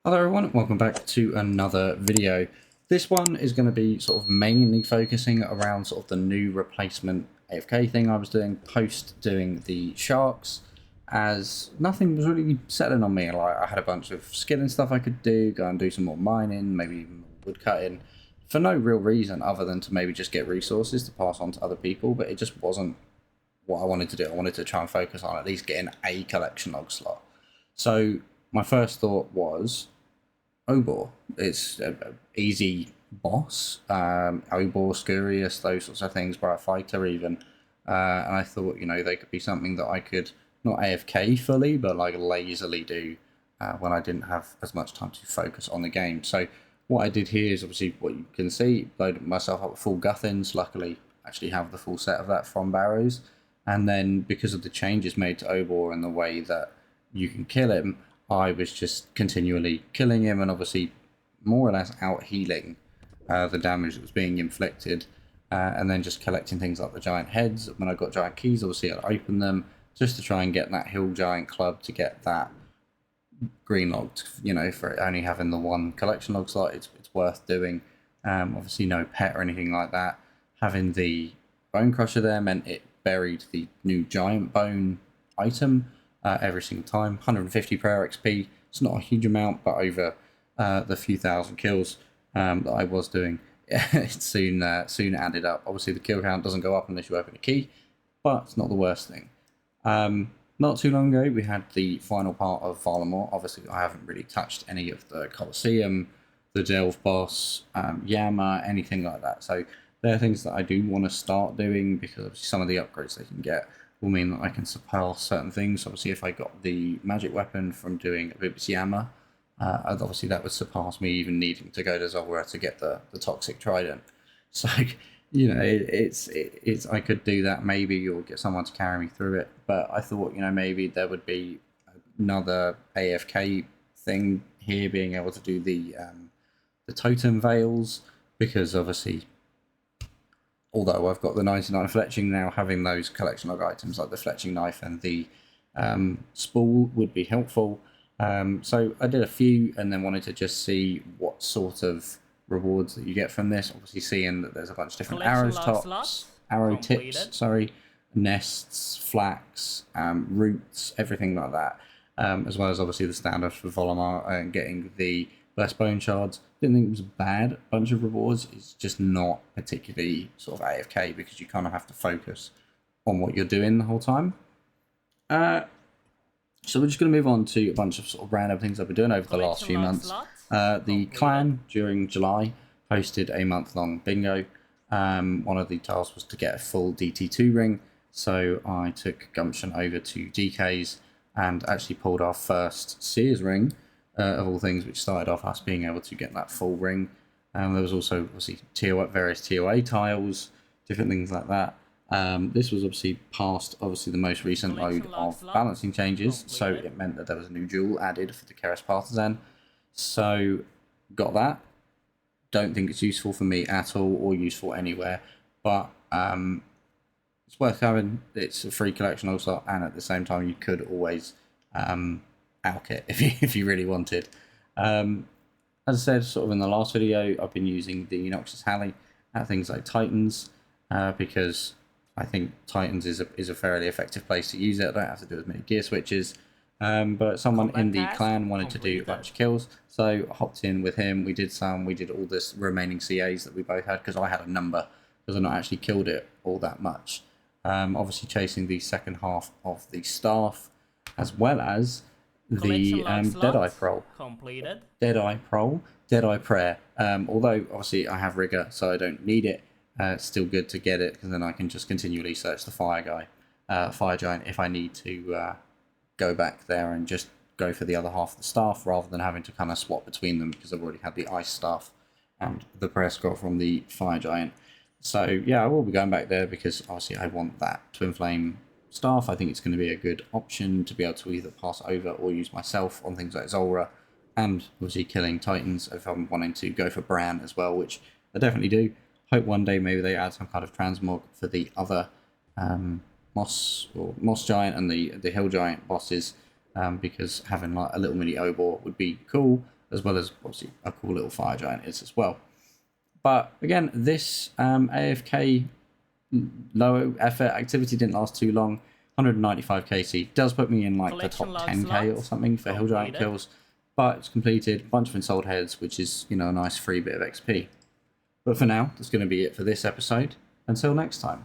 Hello everyone, and welcome back to another video. This one is going to be sort of mainly focusing around sort of the new replacement AFK thing I was doing post doing the sharks, as nothing was really settling on me. Like I had a bunch of skilling stuff I could do, go and do some more mining, maybe even more wood cutting, for no real reason other than to maybe just get resources to pass on to other people, but it just wasn't what I wanted to do. I wanted to try and focus on at least getting a collection log slot. So my first thought was Obor. It's a easy boss. Obor, Scurious, those sorts of things, Bright Fighter even. And I thought, they could be something that I could not AFK fully, but like lazily do when I didn't have as much time to focus on the game. So what I did here is obviously what you can see, loaded myself up with full Guthins. Luckily, actually have the full set of that from Barrows. And then because of the changes made to Obor and the way that you can kill him, I was just continually killing him and obviously more or less out healing the damage that was being inflicted, and then just collecting things like the giant heads. When I got giant keys, obviously I'd open them just to try and get that hill giant club to get that green logged. For it only having the one collection log slot, it's worth doing. Obviously, no pet or anything like that. Having the bone crusher there meant it buried the new giant bone item every single time. 150 prayer XP. It's not a huge amount, but over the few thousand kills that I was doing, it soon added up. Obviously, the kill count doesn't go up unless you open a key, but it's not the worst thing. Not too long ago, we had the final part of Valamor. Obviously, I haven't really touched any of the Colosseum, the Delve boss, Yama, anything like that. So they're things that I do want to start doing because obviously some of the upgrades they can get will mean that I can surpass certain things. Obviously, if I got the magic weapon from doing Abib's Yama, obviously that would surpass me even needing to go to Zulrah to get the toxic trident. So it's I could do that maybe, or get someone to carry me through it. But I thought maybe there would be another AFK thing here, being able to do the totem veils, because obviously, although I've got the 99 fletching now, having those collection log items like the fletching knife and the spool would be helpful. So I did a few and then wanted to just see what sort of rewards that you get from this. Obviously, seeing that there's a bunch of different arrow tips, sorry, nests, flax, roots, everything like that, as well as obviously the standard for Volumar and getting the blessed bone shards. Didn't think it was a bad bunch of rewards. It's just not particularly sort of AFK because you kind of have to focus on what you're doing the whole time. So we're just going to move on to a bunch of sort of random things I've been doing over the last few months. The clan during July hosted a month-long bingo. One of the tasks was to get a full DT2 ring, so I took gumption over to DK's and actually pulled our first Sears ring, of all things, which started off us being able to get that full ring. There was also obviously various TOA tiles, different things like that. This was obviously past the most recent load of balancing changes, so it meant that there was a new jewel added for the Keras Partisan. So got that. Don't think it's useful for me at all or useful anywhere, but it's worth having. It's a free collection also, and at the same time you could always alk it if you really wanted. As I said, sort of in the last video, I've been using the Noxus Halley at things like Titans, because I think Titans is a fairly effective place to use it. I don't have to do as many gear switches. But someone in the clan wanted to do a bunch of kills, so I hopped in with him. We did all this remaining CAs that we both had, because I had a number, because I not actually killed it all that much. Obviously chasing the second half of the staff, as well as the Deadeye Prol. Completed. Deadeye Prayer. Although obviously I have Rigor, so I don't need it. It's still good to get it, because then I can just continually search the Fire Giant, if I need to go back there and just go for the other half of the staff, rather than having to kind of swap between them, because I've already had the Ice Staff and the Prayer Scroll from the Fire Giant. So yeah, I will be going back there, because obviously I want that Twin Flame staff. I think it's going to be a good option to be able to either pass over or use myself on things like Zulrah, and obviously killing Titans if I'm wanting to go for Bran as well, which I definitely do. Hope one day maybe they add some kind of transmog for the other Moss Giant and the Hill Giant bosses, because having like a little mini Obor would be cool. as well as obviously a cool little fire giant is as well. But again, this AFK low effort activity didn't last too long. 195 KC does put me in like the top 10k or something for hill giant kills, but it's completed, a bunch of ensouled heads, which is, you know, a nice free bit of XP. But for now, that's going to be it for this episode. Until next time.